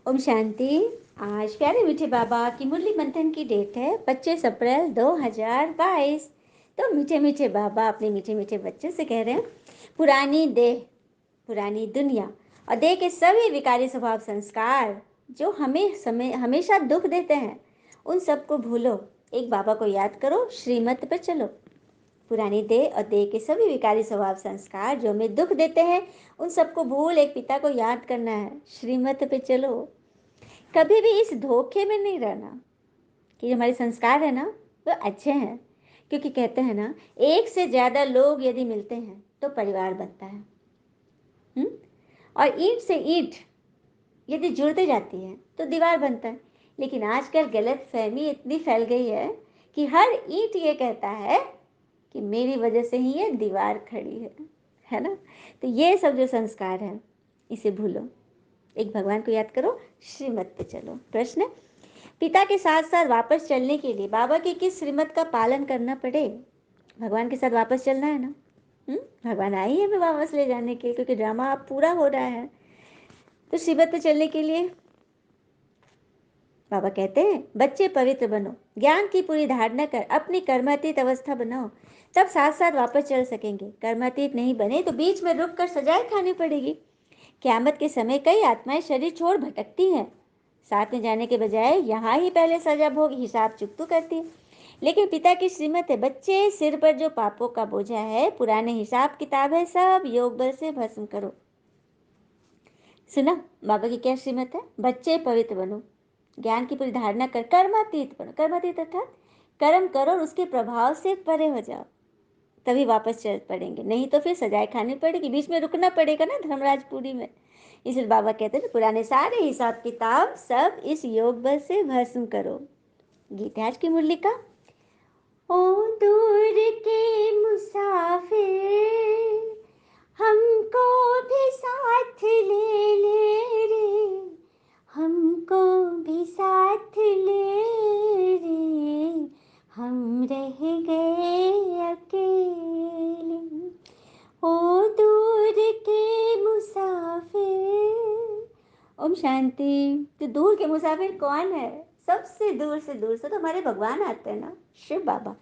ओम शांति। आज प्यारे मीठे बाबा की मुरली मंथन की डेट है 25 अप्रैल 2022। तो मीठे मीठे बाबा अपने मीठे मीठे बच्चों से कह रहे हैं, पुरानी देह, पुरानी दुनिया और देह के सभी विकारी स्वभाव संस्कार जो हमें हमेशा दुख देते हैं, उन सबको भूलो। एक बाबा को याद करो, श्रीमत पर चलो। पुरानी देह और देह के सभी विकारी स्वभाव संस्कार जो हमें दुख देते हैं, उन सबको भूल एक पिता को याद करना है, श्रीमत पे चलो। कभी भी इस धोखे में नहीं रहना कि हमारे संस्कार है ना वो अच्छे हैं, क्योंकि कहते हैं ना, एक से ज्यादा लोग यदि मिलते हैं तो परिवार बनता है। और ईंट से ईंट यदि जुड़ते जाती है तो दीवार बनता है। लेकिन आजकल गलत फहमी इतनी फैल गई है कि हर ईंट ये कहता है कि मेरी वजह से ही ये दीवार खड़ी है ना। तो ये सब जो संस्कार है, इसे भूलो, एक भगवान को याद करो, श्रीमत पे चलो। प्रश्न, पिता के साथ साथ वापस चलने के लिए बाबा की किस श्रीमत का पालन करना पड़े? भगवान के साथ वापस चलना है ना। भगवान आए ही हमें वापस ले जाने के, क्योंकि ड्रामा अब पूरा हो रहा है। तो श्रीमत पे चलने के लिए बाबा कहते हैं, बच्चे पवित्र बनो, ज्ञान की पूरी धारणा कर अपनी कर्मातीत अवस्था बनाओ, तब साथ साथ वापस चल सकेंगे। कर्मातीत नहीं बने तो बीच में रुक कर सजाएं खानी पड़ेगी। क़यामत के समय कई आत्माएं शरीर छोड़ भटकती हैं, साथ में जाने के बजाय यहाँ ही पहले सजा भोग हिसाब चुकतू करती है। लेकिन पिता की श्रीमत है, बच्चे सिर पर जो पापों का बोझा है, पुराने हिसाब किताब है, सब योग बल से भस्म करो। सुना बाबा की क्या श्रीमत है? बच्चे पवित्र बनो, ज्ञान की पूरी धारणा कर कर्मातीत बनो। कर्मातीत अर्थात कर्म करो और उसके प्रभाव से परे हो जाओ, तभी वापस चल पड़ेंगे, नहीं तो फिर सजाएं खानी पड़ेगी, बीच में रुकना पड़ेगा ना धर्मराजपुरी में। इसलिए बाबा कहते हैं, पुराने सारे हिसाब किताब सब इस योग बल से भस्म करो। गीत आज की मुरली का, ओ दूर के मुसाफिर हमको भी साथ ले ले रे, हमको भी साथ ले रे, हम रह गए अकेले। ओ दूर के मुसाफिर। ओम शांति। तो दूर के मुसाफिर कौन है? सबसे दूर से तो हमारे भगवान आते हैं ना, शिव बाबा।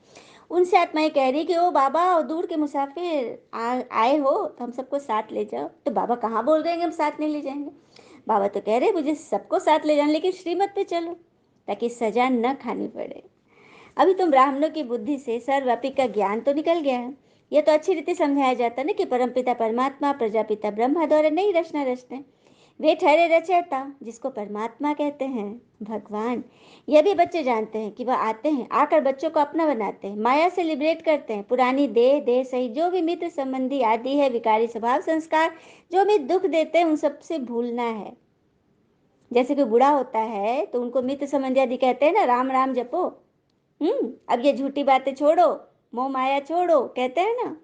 उनसे आत्माएं कह रही कि ओ बाबा, ओ दूर के मुसाफिर आए हो तो हम सबको साथ ले जाओ। तो बाबा कहाँ बोल रहे हैं हम साथ नहीं ले जाएंगे? बाबा तो कह रहे मुझे सबको साथ ले जाना, लेकिन श्रीमत पे चलो, ताकि सजा न खानी पड़े। अभी तुम ब्राह्मणों की बुद्धि से सर्वव्यापी का ज्ञान तो निकल गया है। यह तो अच्छी रीति समझाया जाता है ना कि परमपिता परमात्मा प्रजापिता ब्रह्मा द्वारा नहीं रचना रचते, वे ठहरे रचयिता, जिसको परमात्मा कहते हैं, भगवान। यह भी बच्चे जानते हैं कि वह आते हैं, आकर बच्चों को अपना बनाते हैं, माया से लिबरेट करते हैं। पुरानी देह सहित जो भी मित्र संबंधी आदि है, विकारी स्वभाव संस्कार जो हमें दुख देते हैं, उन सबसे भूलना है। जैसे कोई बूढ़ा होता है तो उनको मित्र संबंधी आदि कहते हैं ना, राम राम जपो। अब ये झूठी बातें छोड़ो, मोह माया छोड़ो, कहते हैं ना।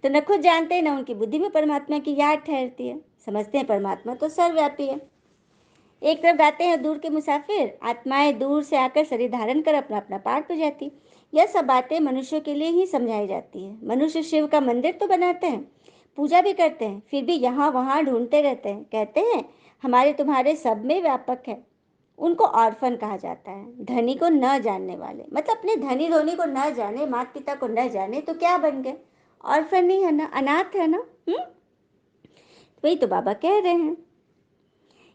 तो न खुद जानते हैं, न उनकी बुद्धि में परमात्मा की याद ठहरती है। समझते हैं परमात्मा तो सर्वव्यापी है। एक तरफ गाते हैं, दूर के मुसाफिर आत्माएं दूर से आकर शरीर धारण कर अपना अपना पाठ बजाती। यह सब बातें मनुष्यों के लिए ही समझाई जाती है। मनुष्य शिव का मंदिर तो बनाते हैं, पूजा भी करते हैं, फिर भी यहाँ वहाँ ढूंढते रहते हैं। कहते हैं हमारे तुम्हारे सब में व्यापक है। उनको ऑर्फन कहा जाता है, धनी को न जानने वाले। मतलब अपने धनी धोनी को न जाने, माता पिता को न जाने तो क्या बन गए? ऑर्फन ही है ना, अनाथ है ना। वही तो बाबा कह रहे हैं।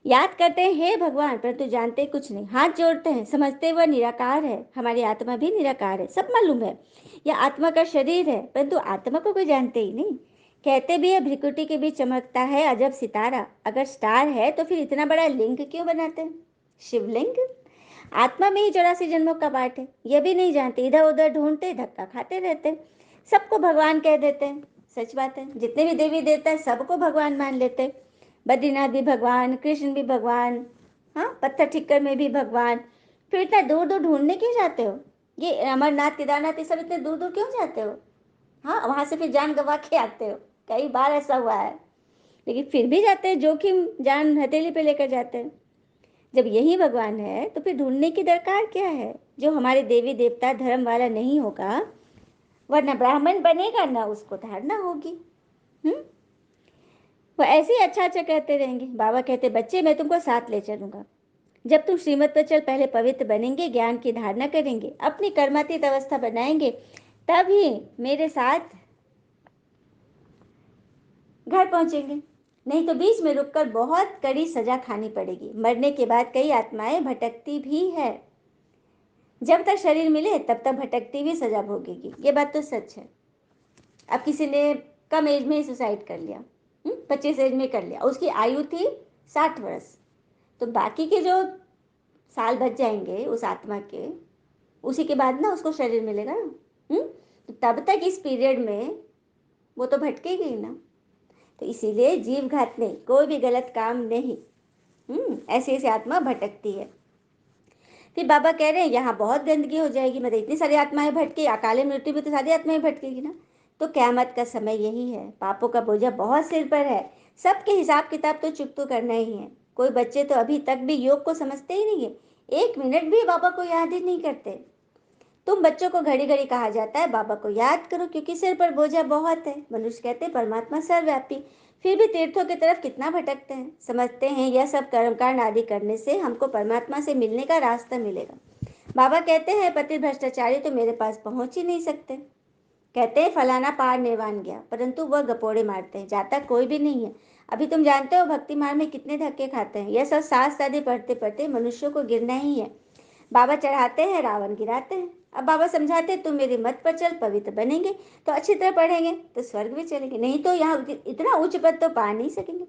याद करते हैं हे भगवान, परंतु जानते कुछ नहीं। हाथ जोड़ते हैं, समझते वह निराकार है। हमारी आत्मा भी निराकार है, सब मालूम है। यह आत्मा का शरीर है, परंतु आत्मा को कोई जानते ही नहीं। कहते भी है भ्रिकुटी के बीच चमकता है अजब सितारा। अगर स्टार है तो फिर इतना बड़ा लिंग क्यों बनाते हैं, शिवलिंग? आत्मा में ही 84 जन्मों का पाठ है, यह भी नहीं जानते। इधर उधर ढूंढते, धक्का खाते रहते, सबको भगवान कह देते हैं। सच बात है, जितने भी देवी देवता है सबको भगवान मान लेते। बद्रीनाथ भी भगवान, कृष्ण भी भगवान, हाँ, पत्थर ठिक्कर में भी भगवान। फिर इतना दूर दूर ढूंढने क्यों जाते हो? ये अमरनाथ, केदारनाथ, ये सब इतने दूर दूर क्यों जाते हो? हाँ, वहां से फिर जान गंवा के आते हो। कई बार ऐसा हुआ है, लेकिन फिर भी जाते हैं, जोखिम जान हथेली पे लेकर जाते हैं। जब यही भगवान है तो फिर ढूंढने की दरकार क्या है? जो हमारे देवी देवता धर्म वाला नहीं होगा, वह न ब्राह्मण बनेगा, न उसको धारणा होगी। वो ऐसे ही अच्छा अच्छा कहते रहेंगे। बाबा कहते, बच्चे मैं तुमको साथ ले चलूंगा। जब तुम श्रीमत पर चल पहले पवित्र बनेंगे, ज्ञान की धारणा करेंगे, अपनी कर्मातीत अवस्था बनाएंगे, तभी मेरे साथ घर पहुंचेंगे। नहीं तो बीच में रुककर बहुत कड़ी सजा खानी पड़ेगी। मरने के बाद कई आत्माएं भटकती भी है। जब तक शरीर मिले तब तक भटकती भी सजा भोगेगी। ये बात तो सच है। अब किसी ने कम एज में ही सुसाइड कर लिया, 25 एज में कर लिया, उसकी आयु थी 60 वर्ष, तो बाकी के जो साल बच जाएंगे उस आत्मा के, उसी के बाद ना उसको शरीर मिलेगा ना। तो तब तक इस पीरियड में वो तो भटकेगी ना। तो इसीलिए जीव घात नहीं, कोई भी गलत काम नहीं। ऐसे ऐसे आत्मा भटकती है। फिर बाबा कह रहे हैं यहाँ बहुत गंदगी हो जाएगी, मतलब इतनी सारी आत्माएं भटकी, अकाले मृत्यु में तो सारी आत्माएं भटकेगी ना। तो क़यामत का समय यही है, पापों का बोझा बहुत सिर पर है, सबके हिसाब किताब तो चुप करना ही है। कोई बच्चे तो अभी तक भी योग को समझते ही नहीं है, 1 मिनट भी बाबा को याद ही नहीं करते। तुम बच्चों को घड़ी घड़ी कहा जाता है बाबा को याद करो, क्योंकि सिर पर बोझा बहुत है। मनुष्य कहते हैं परमात्मा सर्वव्यापी, फिर भी तीर्थों की तरफ कितना भटकते हैं। समझते हैं यह सब कर्मकांड आदि करने से हमको परमात्मा से मिलने का रास्ता मिलेगा। बाबा कहते हैं पति भ्रष्टाचारी तो मेरे पास पहुंच ही नहीं सकते। कहते हैं फलाना पार निर्वाण गया, परंतु वह गपोड़े मारते हैं, जाता कोई भी नहीं है। अभी तुम जानते हो भक्ति मार्ग में कितने धक्के खाते हैं। यह सब शास्त्र आदि पढ़ते पढ़ते मनुष्यों को गिरना ही है। बाबा चढ़ाते हैं, रावण गिराते हैं। अब बाबा समझाते हैं तुम मेरे मत पर चल, पवित्र बनेंगे तो अच्छी तरह पढ़ेंगे तो स्वर्ग भी चलेंगे, नहीं तो यहाँ इतना उच्च पद तो पा नहीं सकेंगे।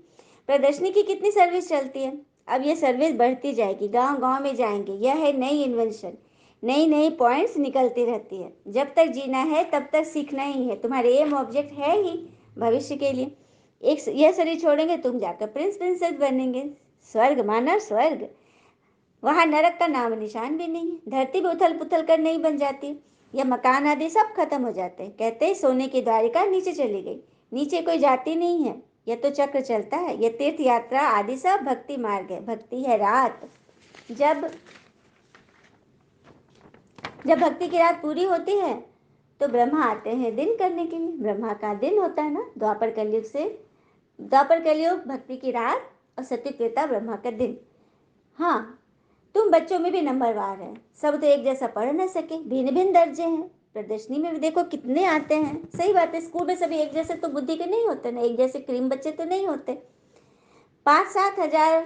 प्रदर्शनी की कितनी सर्विस चलती है, अब ये सर्विस बढ़ती जाएगी, गांव गांव में जाएंगे। यह है नई इन्वेंशन, नई नई पॉइंट्स निकलती रहती है। जब तक जीना है तब तक सीखना ही है, तुम्हारे एम ऑब्जेक्ट है ही भविष्य के लिए। एक यह शरीर छोड़ेंगे तुम जाकर प्रिंस प्रिंसेस बनेंगे, स्वर्ग माना स्वर्ग, वहां नरक का नाम निशान भी नहीं है। धरती भी उथल पुथल कर नहीं बन जाती, यह मकान आदि सब खत्म हो जाते हैं। कहते हैं सोने की द्वारिका नीचे चली गई, नीचे कोई जाती नहीं है, यह तो चक्र चलता है। यह तीर्थ यात्रा आदि सब भक्ति मार्ग है। भक्ति है रात, जब जब भक्ति की रात पूरी होती है तो ब्रह्मा आते हैं दिन करने के लिए। ब्रह्मा का दिन होता है ना, द्वापर कलयुग से, द्वापर कलयुग भक्ति की रात और सत्युग त्रेता ब्रह्मा का दिन। हाँ, तुम बच्चों में भी नंबरवार है, सब तो एक जैसा पढ़ न सके, भिन्न भिन्न दर्जे हैं। प्रदर्शनी में भी देखो कितने आते हैं। सही बात है, स्कूल में सभी एक जैसे तो बुद्धि के नहीं होते ना, एक जैसे क्रीम बच्चे तो नहीं होते। 5-7 हजार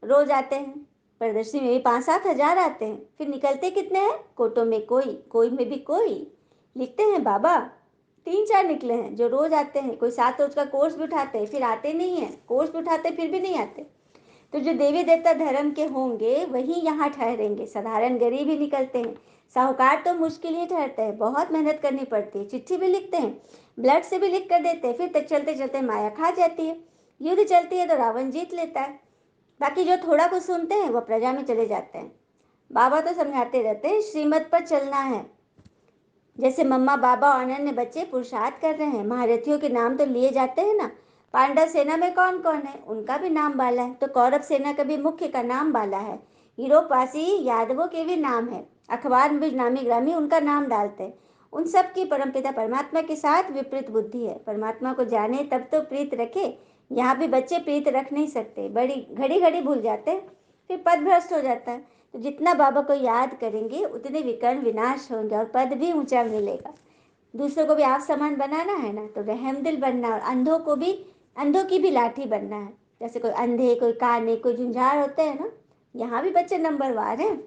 रोज आते हैं, प्रदर्शनी में भी 5-7 हजार आते हैं। फिर निकलते कितने हैं, कोटों में कोई, कोई में भी कोई। लिखते हैं बाबा 3-4 निकले हैं जो रोज आते हैं, कोई 7 रोज का कोर्स भी उठाते हैं फिर आते नहीं है, कोर्स भी उठाते फिर भी नहीं आते। तो जो देवी देवता धर्म के होंगे वही यहाँ ठहरेंगे। साधारण गरीब ही निकलते हैं, साहूकार तो मुश्किल ही ठहरते हैं, बहुत मेहनत करनी पड़ती है। चिट्ठी भी लिखते हैं, ब्लड से भी लिख कर देते हैं, फिर तक चलते चलते माया खा जाती है, युद्ध चलती है तो रावण जीत लेता है। बाकी जो थोड़ा कुछ सुनते हैं वह प्रजा में चले जाते हैं। बाबा तो समझाते रहते हैं श्रीमत पर चलना है। जैसे मम्मा बाबा और अन्य बच्चे पुरुषार्थ कर रहे हैं, महारथियों के नाम तो लिए जाते हैं ना। पांडव सेना में कौन कौन है उनका भी नाम बाला है, तो कौरव सेना का भी मुख्य का नाम बाला है। यूरोपवासी यादवों के भी नाम है, अखबार में भी नामी ग्रामी उनका नाम डालते हैं। उन सब की परमपिता परमात्मा के साथ विपरीत बुद्धि है। परमात्मा को जाने तब तो प्रीत रखे, यहाँ भी बच्चे प्रीत रख नहीं सकते, बड़ी घड़ी घड़ी भूल जाते हैं, फिर पद भ्रष्ट हो जाता है। तो जितना बाबा को याद करेंगे उतने विकर्ण विनाश होंगे और पद भी ऊंचा मिलेगा। दूसरों को भी आप समान बनाना है ना, तो रहमदिल बनना, और अंधों को भी, अंधों की भी लाठी बनना है। जैसे कोई अंधे, कोई काने, कोई झुंझार होते हैं ना, यहाँ भी बच्चे नंबरवार हैं।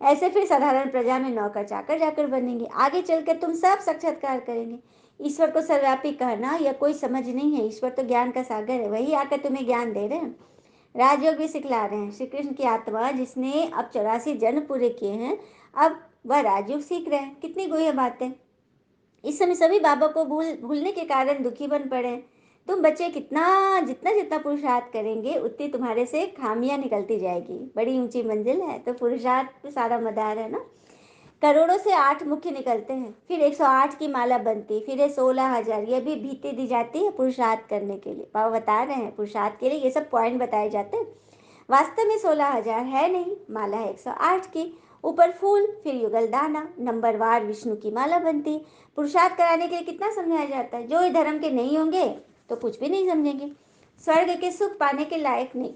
ऐसे फिर साधारण प्रजा में नौकर चाकर जाकर बनेंगे, आगे चलकर तुम सब साक्षात्कार करेंगे। ईश्वर को सर्वव्यापी कहना यह कोई समझ नहीं है, ईश्वर तो ज्ञान का सागर है, वही आकर तुम्हें ज्ञान दे रहे हैं, राजयोग भी सिखला रहे हैं। श्री कृष्ण की आत्मा जिसने अब 84 जन्म पूरे किए हैं, अब वह राजयोग सीख रहे हैं। कितनी गुह्य बातें। इस समय सभी बाबा को भूलने के कारण दुखी बन पड़े हैं। तुम बच्चे कितना, जितना जितना पुरुषार्थ करेंगे उतनी तुम्हारे से खामियां निकलती जाएगी। बड़ी ऊंची मंजिल है तो पुरुषार्थ पे सारा मदार है ना। करोड़ों से 8 मुख्य निकलते हैं, फिर 108 की माला बनती, फिर ये 16 हजार, यह भी भीति दी जाती है पुरुषार्थ करने के लिए। बाबा बता रहे हैं पुरुषार्थ के लिए ये सब पॉइंट बताए जाते हैं। वास्तव में 16 हजार है नहीं, माला है 108 की, ऊपर फूल, फिर युगल दाना, नंबरवार विष्णु की माला बनती। पुरुषार्थ कराने के लिए कितना समझाया जाता है, जो धर्म के नहीं होंगे तो कुछ भी नहीं समझेंगे, स्वर्ग के सुख पाने के लायक नहीं।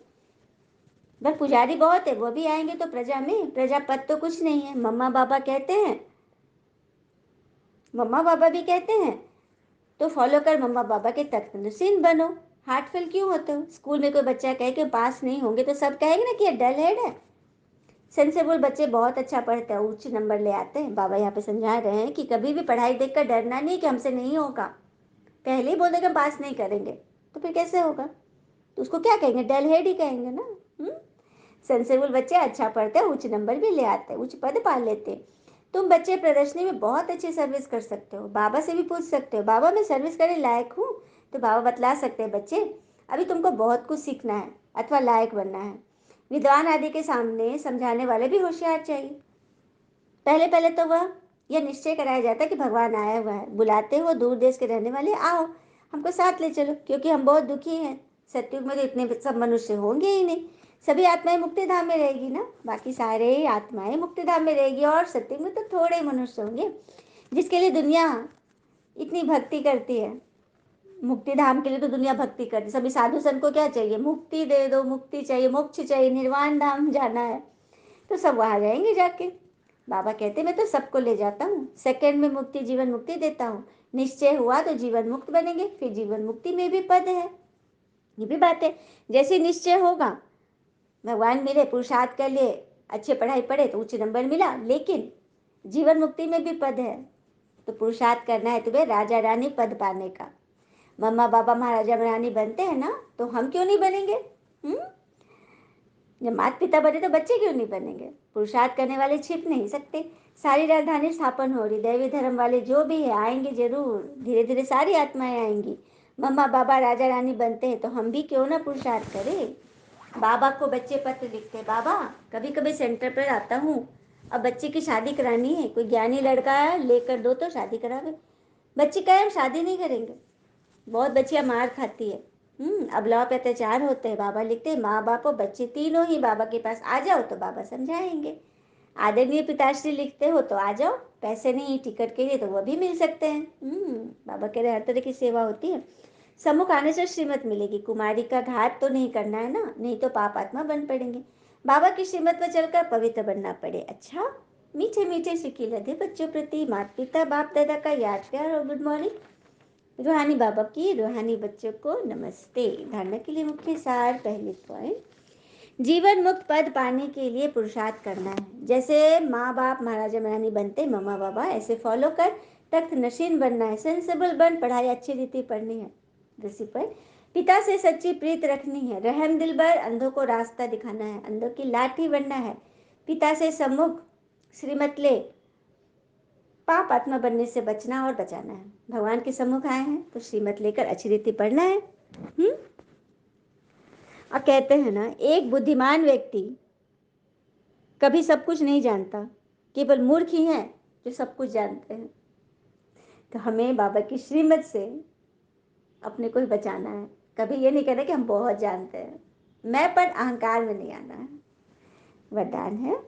बस पुजारी बहुत है, वो भी आएंगे तो प्रजा में, प्रजापत तो कुछ नहीं है। मम्मा पापा भी कहते हैं तो फॉलो कर मम्मा पापा के तख्त नशीन बनो। हार्टफुल क्यों होते हो? स्कूल में कोई बच्चा कहे कि पास नहीं होंगे तो सब कहेंगे ना कि ये डल हेड है। सेंसेबल बच्चे बहुत अच्छा पढ़ते हैं, उच्च नंबर ले आते हैं। बाबा यहाँ पे समझा रहे हैं कि कभी भी पढ़ाई देखकर डरना नहीं कि हमसे नहीं होगा। पहले ही बोल देंगे पास नहीं करेंगे तो फिर कैसे होगा? तो उसको क्या कहेंगे? डल हेड ही कहेंगे ना। सेंसेबल बच्चे अच्छा पढ़ते हैं, उच्च नंबर भी ले आते हैं, उच्च पद पा लेते हैं। तुम बच्चे प्रदर्शनी में बहुत अच्छी सर्विस कर सकते हो। बाबा से भी पूछ सकते हो, बाबा मैं सर्विस करने लायक हूँ? तो बाबा बतला सकते हैं, बच्चे अभी तुमको बहुत कुछ सीखना है अथवा लायक बनना है। विद्वान आदि के सामने समझाने वाले भी होशियार चाहिए। पहले पहले तो वह यह निश्चय कराया जाता है कि भगवान आया हुआ है, बुलाते हो दूर देश के रहने वाले, आओ हमको साथ ले चलो, क्योंकि हम बहुत दुखी हैं। सत्युग में तो इतने सब मनुष्य होंगे ही नहीं, सभी आत्माएं मुक्ति धाम में रहेगी ना, बाकी सारे आत्माएं मुक्ति धाम में रहेगी, और सत्युग में तो थोड़े ही मनुष्य होंगे जिसके लिए दुनिया इतनी भक्ति करती है। मुक्ति धाम के लिए तो दुनिया भक्ति करती है। सभी साधु संत को क्या चाहिए? मुक्ति दे दो, मुक्ति चाहिए, मोक्ष चाहिए, निर्वाण धाम जाना है, तो सब वहां जाएंगे जाके। बाबा कहते मैं तो सबको ले जाता हूँ, सेकंड में मुक्ति जीवन मुक्ति देता हूँ। निश्चय हुआ तो जीवन मुक्त बनेंगे, फिर जीवन मुक्ति में भी पद है। ये भी बात है, जैसे निश्चय होगा भगवान मिले, पुरुषार्थ कर लिए, अच्छे पढ़ाई पढ़े तो उच्च नंबर मिला, लेकिन जीवन मुक्ति में भी पद है। तो पुरुषार्थ करना है तुम्हें राजा रानी पद पाने का। मम्मा पापा महाराजा रानी बनते हैं ना, तो हम क्यों नहीं बनेंगे? जब माता पिता बने तो बच्चे क्यों नहीं बनेंगे? पुरुषार्थ करने वाले छिप नहीं सकते। सारी राजधानी स्थापन हो रही, दैवी धर्म वाले जो भी है आएंगे जरूर, धीरे धीरे सारी आत्माएं आएंगी। मम्मा बाबा राजा रानी बनते हैं तो हम भी क्यों ना पुरुषार्थ करें। बाबा को बच्चे पत्र लिखते हैं, बाबा कभी कभी सेंटर पर आता हूँ, अब बच्चे की शादी करानी है, कोई ज्ञानी लड़का है लेकर दो तो शादी करावे। बच्चे कहे हम शादी नहीं करेंगे, बहुत बच्चियां मार खाती है, अबलाव पे अत्याचार होते हैं। बाबा लिखते हैं, माँ बाप और बच्चे तीनों ही बाबा के पास आ जाओ तो बाबा समझाएंगे। आदरणीय पिताश्री लिखते हो तो आ जाओ, पैसे नहीं टिकट के लिए तो वो भी मिल सकते हैं। बाबा कह रहे हर तरह की सेवा होती है। सम्मुख आने से श्रीमत मिलेगी, कुमारी का घात तो नहीं करना है ना, नहीं तो पाप आत्मा बन पड़ेंगे। बाबा की श्रीमत पर चलकर पवित्र बनना पड़े। अच्छा, मीठे मीठे सिक्के लदे बच्चों प्रति माता पिता बाप दादा का याद प्यार और गुड मॉर्निंग। रूहानी बाबा की रूहानी बच्चों को नमस्ते। धारणा के लिए मुख्य सार, पहले पॉइंट, जीवन मुक्त पद पाने के लिए पुरुषार्थ करना है। जैसे माँ बाप महाराजा महारानी बनते मम्मा बाबा, ऐसे फॉलो कर तख्त नशीन बनना है। सेंसेबल बन, पढ़ाई अच्छी रीति पढ़नी है। दूसरी पॉइंट, पिता से सच्ची प्रीत रखनी है। रहम दिल भर, अंधों को रास्ता दिखाना है, अंधों की लाठी बनना है। पिता से सम्मुख श्रीमत ले, पाप आत्मा बनने से बचना और बचाना है। भगवान के सम्मुख आए हैं तो श्रीमत लेकर अच्छी रीति पढ़ना है। और कहते हैं ना, एक बुद्धिमान व्यक्ति कभी सब कुछ नहीं जानता, केवल मूर्ख ही हैं जो सब कुछ जानते हैं। तो हमें बाबा की श्रीमत से अपने को ही बचाना है। कभी ये नहीं कहना कि हम बहुत जानते हैं, मैं पर अहंकार में नहीं आना है। वरदान है,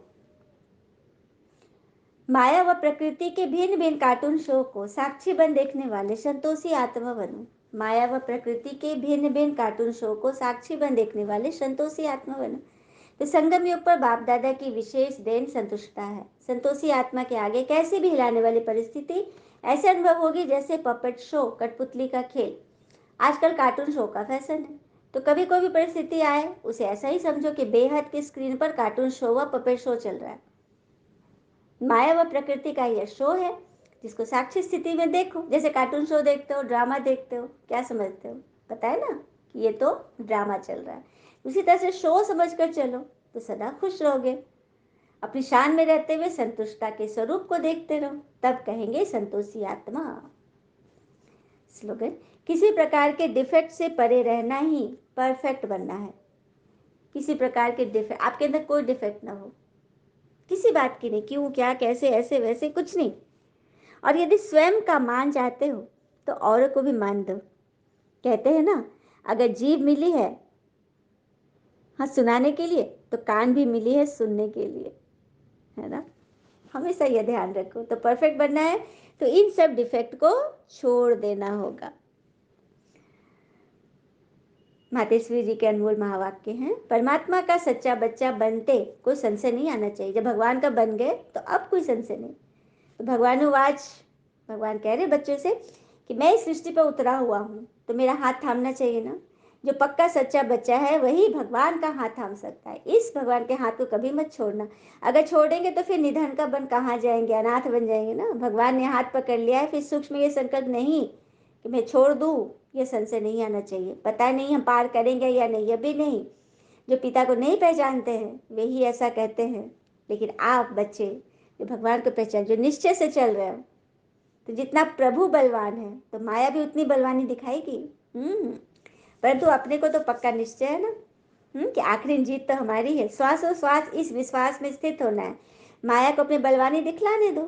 माया व प्रकृति के भिन्न भिन्न कार्टून शो को साक्षी बन देखने वाले संतोषी आत्मा बनो। माया व प्रकृति के भिन्न भिन्न कार्टून शो को साक्षी बन देखने वाले संतोषी आत्मा बनो। तो संगम युग पर बाप दादा की विशेष देन संतुष्टता है। संतोषी आत्मा के आगे कैसी भी हिलाने वाली परिस्थिति ऐसे अनुभव होगी जैसे पपेट शो, कठपुतली का खेल। आजकल कार्टून शो का फैशन है, तो कभी कोई भी परिस्थिति आए उसे ऐसा ही समझो कि बेहद की स्क्रीन पर कार्टून शो व पपेट शो चल रहा है। माया व प्रकृति का यह शो है, जिसको साक्षी स्थिति में देखो। जैसे कार्टून शो देखते हो, ड्रामा देखते हो, क्या समझते हो? पता है ना कि ये तो ड्रामा चल रहा है। उसी तरह से शो समझकर चलो तो सदा खुश रहोगे। अपनी शान में रहते हुए संतुष्टता के स्वरूप को देखते रहो, तब कहेंगे संतोषी आत्मा। स्लोगन, किसी प्रकार के डिफेक्ट से परे रहना ही परफेक्ट बनना है। किसी प्रकार के डिफेक्ट, आपके अंदर कोई डिफेक्ट ना हो, किसी बात की नहीं, क्यों क्या कैसे ऐसे वैसे कुछ नहीं। और यदि स्वयं का मान चाहते हो तो औरों को भी मान दो। कहते हैं ना, अगर जीभ मिली है हाँ सुनाने के लिए, तो कान भी मिली है सुनने के लिए, है ना। हमेशा यह ध्यान रखो। तो परफेक्ट बनना है तो इन सब डिफेक्ट को छोड़ देना होगा। मातेश्वरी जी के अनमोल महावाक्य हैं। परमात्मा का सच्चा बच्चा बनते कोई संशय नहीं आना चाहिए। जब भगवान का बन गए तो अब कोई संशय नहीं। तो भगवानुवाच, भगवान कह रहे बच्चों से कि मैं इस सृष्टि पर उतरा हुआ हूँ, तो मेरा हाथ थामना चाहिए ना। जो पक्का सच्चा बच्चा है वही भगवान का हाथ थाम सकता है। इस भगवान के हाथ को कभी मत छोड़ना। अगर छोड़ेंगे तो फिर निधन का बन कहाँ जाएंगे, अनाथ बन जाएंगे ना। भगवान ने हाथ पकड़ लिया है, फिर सूक्ष्म ये संकल्प नहीं कि मैं छोड़ दूँ, ये संशय नहीं आना चाहिए। पता नहीं हम पार करेंगे या नहीं, ये भी नहीं। जो पिता को नहीं पहचानते हैं वही ऐसा कहते हैं। लेकिन आप बच्चे जो भगवान को पहचान, जो निश्चय से चल रहे हो, तो जितना प्रभु बलवान है तो माया भी उतनी बलवानी दिखाएगी। परंतु अपने को तो पक्का निश्चय है ना, कि आखिरी जीत तो हमारी है। श्वासों श्वास इस विश्वास में स्थित होना है। माया को अपनी बलवानी दिखलाने दो,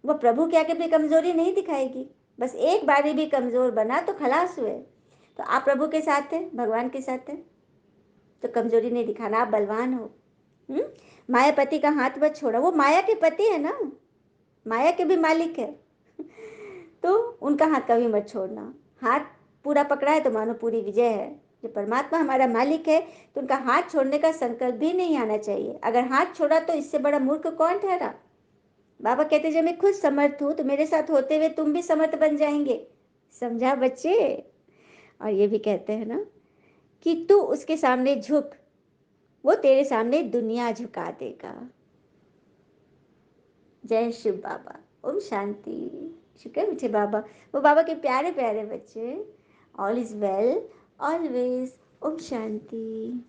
वो प्रभु के आगे अपनी कमजोरी नहीं दिखाएगी। बस एक बारी भी कमजोर बना तो खलास हुए। तो आप प्रभु के साथ हैं, भगवान के साथ हैं, तो कमजोरी नहीं दिखाना, आप बलवान हो। मायापति का हाथ मत छोड़ा, वो माया के पति है ना, माया के भी मालिक है। तो उनका हाथ कभी मत छोड़ना। हाथ पूरा पकड़ा है तो मानो पूरी विजय है। जब परमात्मा हमारा मालिक है तो उनका हाथ छोड़ने का संकल्प भी नहीं आना चाहिए। अगर हाथ छोड़ा तो इससे बड़ा मूर्ख कौन ठहरा। बाबा कहते जब मैं खुद समर्थ हूँ तो मेरे साथ होते हुए तुम भी समर्थ बन जाएंगे। समझा बच्चे। और ये भी कहते हैं ना कि तू उसके सामने झुक, वो तेरे सामने दुनिया झुका देगा। जय शिव बाबा। ओम शांति। शुक्र मीठे बाबा, वो बाबा के प्यारे प्यारे बच्चे। All is well always. ओम शांति।